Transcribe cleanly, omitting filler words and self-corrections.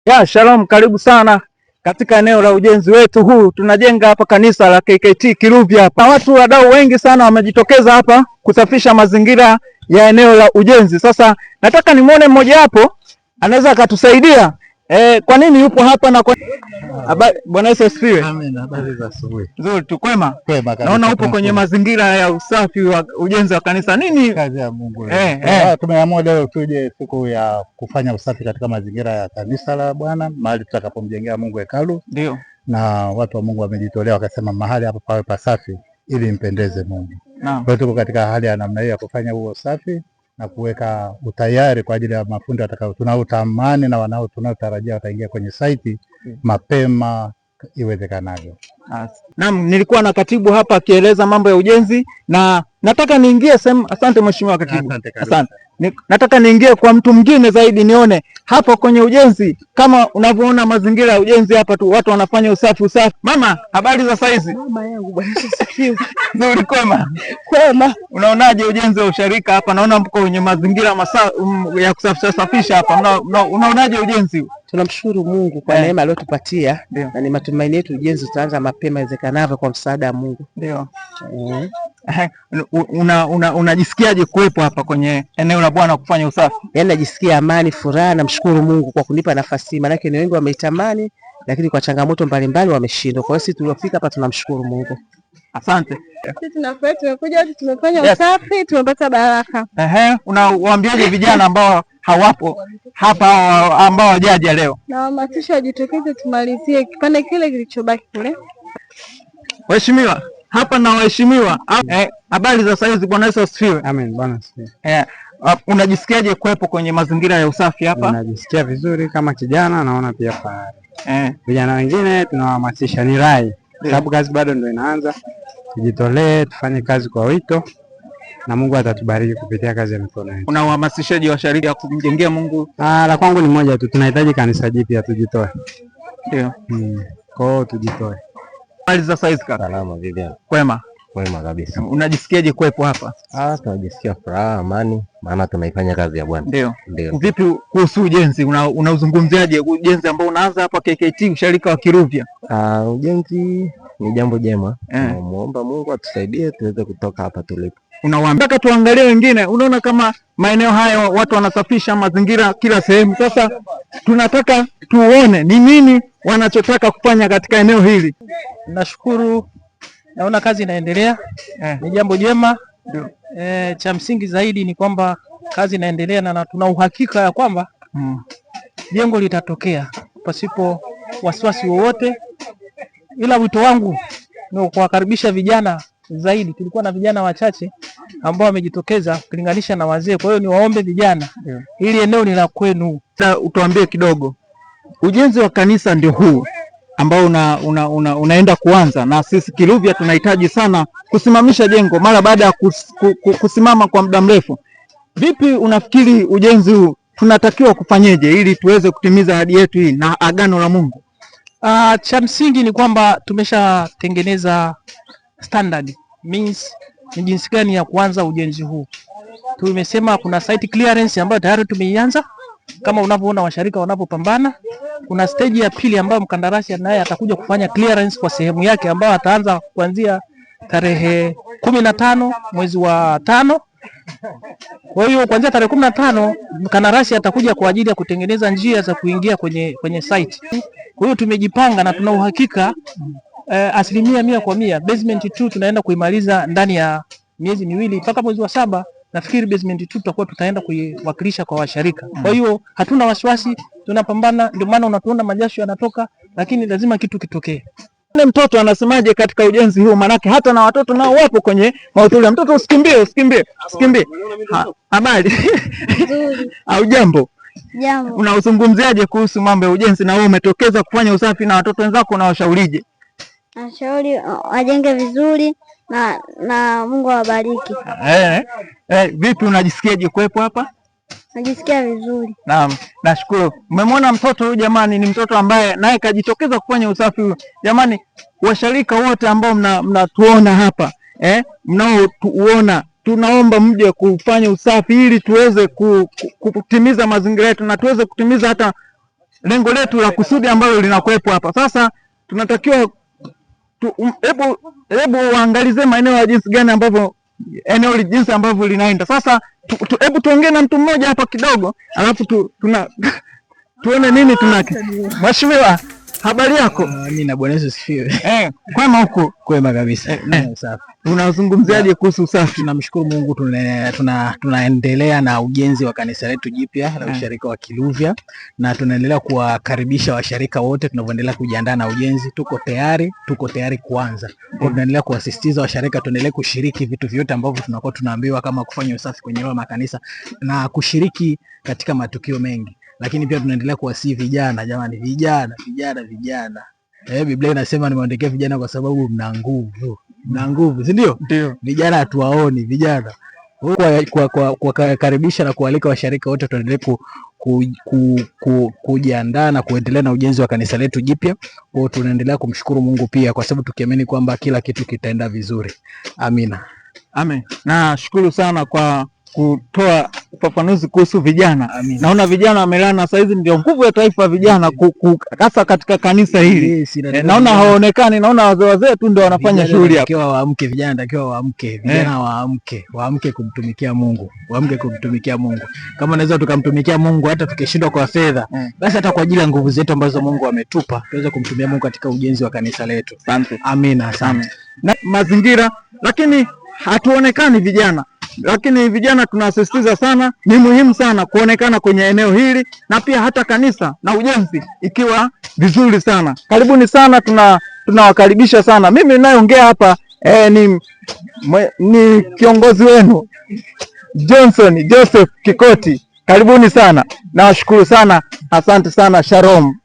Shalom, karibu sana katika eneo la ujenzi wetu huu. Tunajenga hapa kanisa la KKT Kiruvya hapa. Watu wadau wengi sana wamejitokeza hapa kusafisha mazingira ya eneo la ujenzi. Sasa nataka nimuone mmoja hapo anaweza akatusaidia. Kwa nini yupo hapa na kwa Bwana Yesu asifiwe. Amen. Habari za asubuhi. Nzuri tu, kwema? Kwema kabisa. Naona upo kwenye mazingira ya usafi wa ujenzi wa kanisa. Nini kazi ya Mungu? Tumeamua leo tuje siku ya kufanya usafi katika mazingira ya kanisa la Bwana, mahali tutakapomjengea Mungu hekalu. Ndio. Na watu wa Mungu wamejitolea wakasema mahali hapa pawe pasafi ili impendeze Mungu. Naam. Kwa hiyo tuko katika hali ya namna hiyo ya kufanya huo usafi na kuweka utayari kwa ajili ya mafundi tunaotamani na tunaotarajia wataingia kwenye site mapema iwezekanavyo. Naam, nilikuwa na katibu hapa akieleza mambo ya ujenzi na nataka niingie sehemu. Asante mheshimiwa katibu. Asante. Nataka niingie kwa mtu mwingine zaidi nione hapo kwenye ujenzi kama unavyoona mazingira ya ujenzi hapa tu watu wanafanya usafi. Mama, habari za saizi? Mama yangu Bwana asifiwe. Nzuri, kwema? Kwema. Unaonaje ujenzi wa usharika hapa? Naona mko kwenye mazingira ya kusafisha hapa. Unaonaje ujenzi huu? Tunamshukuru Mungu kwa neema aliyotupatia na ni matumaini yetu ujenzi utaanza mapema iwezekanavyo kwa msaada wa Mungu. Ndio. Unajisikiaje kuwepo hapa kwenye eneo la Bwana kufanya usafi? Yaani najisikia amani, furaha, namshukuru Mungu kwa kunipa nafasi hii. Maana ni wengi wameitamani lakini kwa changamoto mbalimbali wameshindwa. Kwa hiyo sisi tuliofika hapa tunamshukuru Mungu. Asante. Sisi tunafurahi tumekuja tumefanya usafi, tumepata baraka. Unawaambiaje vijana ambao hawapo hapa ambao hawajaja leo? Na wahamasisha wajitokeze tumalizie kipande kile kilichobaki kule. Waheshimiwa, hapa na waheshimiwa. Habari za saizi? Bwana Yesu asifiwe. Amen. Bwana asifiwe. Unajisikiaje kuwepo kwenye mazingira ya usafi hapa? Najisikia vizuri kama kijana, naona pia fahari. Vijana wengine tunawahamasisha, ni rai sababu kazi bado ndio inaanza. Tujitolee, tufanye kazi kwa wito na Mungu atatubariki kupitia kazi ya mikono yetu. Una uhamasishaji wa sharika ya kumjengea Mungu? La kwangu ni moja tu, tunahitaji kanisa jipya, tujitoe. Ndio. Kwa hiyo tujitoe. Habari za saizi kaka? Salama Vivian. Kwema? Kwema kabisa. Unajisikiaje kuwepo hapa? Tunajisikia furaha, amani, maana tunaifanya kazi ya Bwana. Ndio. Vipi kuhusu ujenzi? Unauzungumziaje ujenzi ambao unaanza hapa KKT usharika wa Kiruvya? Ujenzi ni jambo jema. Tunamuomba Mungu atusaidie tuweze kutoka hapa tulipo. Unawaambia tuangalie wengine. Unaona kama maeneo haya watu wanasafisha mazingira kila sehemu. Sasa tunataka tuone ni nini wanachotaka kufanya katika eneo hili. Nashukuru, naona kazi inaendelea. Ni jambo jema. Cha msingi zaidi ni kwamba kazi inaendelea na tuna uhakika ya kwamba jengo litatokea pasipo wasiwasi wowote, ila wito wangu ni kuwakaribisha vijana zaidi. Tulikuwa na vijana wachache ambao wamejitokeza kulinganisha na wazee. Kwa hiyo niwaombe vijana, ili eneo ni la kwenu. Utuambie kidogo, ujenzi wa kanisa ndio huu ambao unaenda kuanza, na sisi Kiruvya tunahitaji sana kusimamisha jengo mara baada ya kusimama kwa muda mrefu. Vipi unafikiri ujenzi huu tunatakiwa kufanyeje ili tuweze kutimiza ahadi yetu hii na agano la Mungu? Cha msingi ni kwamba tumeshatengeneza standard, means ni jinsi gani ya kuanza ujenzi huu. Tumesema kuna site clearance ambayo tayari tumeianza kama unavyoona washarika wanapopambana. Kuna stage ya pili ambayo mkandarasi naye atakuja kufanya clearance kwa sehemu yake ambayo ataanza kuanzia tarehe 15 mwezi wa 5. Kwa hiyo kuanzia tarehe 15 mkandarasi atakuja kwa ajili ya kutengeneza njia za kuingia kwenye site. Kwa hiyo tumejipanga na tuna uhakika 100%. Basement 2 tunaenda kuimaliza ndani ya miezi miwili mpaka mwezi wa 7. Nafikiri basement 2 tutakuwa tutaenda kuiwakilisha kwa washarika. Kwa hiyo hatuna wasiwasi, tunapambana. Ndio maana unatuona majasho yanatoka, lakini lazima kitu kitokee. Mtoto anasemaje katika ujenzi huu? Manake hata na watoto nao wapo kwenye mahudhurio. Mtoto usikimbie. Habari? Nzuri. Au jambo? Jambo. Unauzungumziaje kuhusu mambo ya ujenzi na wewe umetokeza kufanya usafi na watoto wenzako, unawashaurije? Nashauri wajenge vizuri na Mungu awabariki. Vipi unajisikiaje kuwepo hapa? Najisikia vizuri. Naam, nashukuru. Umemwona mtoto huyu jamani, ni mtoto ambaye naye kajitokeza kufanya usafi huu. Jamani, washarika wote ambao mnatuona hapa, mnaotuona, tunaomba mje kufanya usafi ili tuweze kutimiza mazingira yetu na tuweze kutimiza hata lengo letu la kusudi ambalo linakuwepo hapa. Sasa tunatakiwa hebu waangalize maeneo ya jinsi gani ambavyo eneo jinsi ambavyo linaenda. Sasa hebu tuongee na mtu mmoja hapa kidogo, alafu tuone nini tunaki. Mheshimiwa, habari yako? Mimi na Bwana Yesu sifiwe. Kwema huko? Kwema kabisa. Safi. Unazungumziaje kuhusu usafi? Tunamshukuru Mungu, tunaendelea na ujenzi wa kanisa letu jipya la usharika wa Kiluvya, na tunaendelea kuwakaribisha washarika wote tunavyoendelea kujiandaa na ujenzi. Tuko tayari kuanza. Tunaendelea kuwasisitiza washarika tuendelee kushiriki vitu vyote ambavyo tunakuwa tunaambiwa, kama kufanya usafi kwenye makanisa na kushiriki katika matukio mengi. Lakini pia tunaendelea kuwasihi vijana, jamani, vijana. Biblia inasema nimewaandikia vijana kwa sababu mna nguvu, si ndio? Ndio. Vijana hatuwaoni vijana. Kuwakaribisha na kualika washarika wote tuendelee kujiandaa na kuendelea na ujenzi wa kanisa letu jipya. Kwa tunaendelea kumshukuru Mungu pia, kwa sababu tukiamini kwamba kila kitu kitaenda vizuri. Amina. Amen. Na shukuru sana kwa kutoa ufafanuzi kuhusu vijana. Amina. Naona vijana wamelana sasa, hizi ndio nguvu ya taifa vijana, hasa katika kanisa hili. Naona hawaonekani, naona wazee tu ndio wanafanya shughuli hapa. Vijana takiwa waamke, vijana waamke kumtumikia Mungu, Kama naweza tukamtumikia Mungu hata tukishindwa kwa fedha, basi hata kwa ajili ya nguvu zetu ambazo Mungu ametupa, tuweze kumtumia Mungu katika ujenzi wa kanisa letu. Asante. Amina, asante. Na mazingira, lakini hatuonekani vijana. Lakini vijana tunasisitiza sana, ni muhimu sana kuonekana kwenye eneo hili, na pia hata kanisa na ujenzi ikiwa vizuri sana. Karibuni sana, tunawakaribisha sana. Mimi ninayeongea hapa ni kiongozi wenu Johnson Joseph Kikoti. Karibuni sana. Nawashukuru sana. Asante sana. Shalom.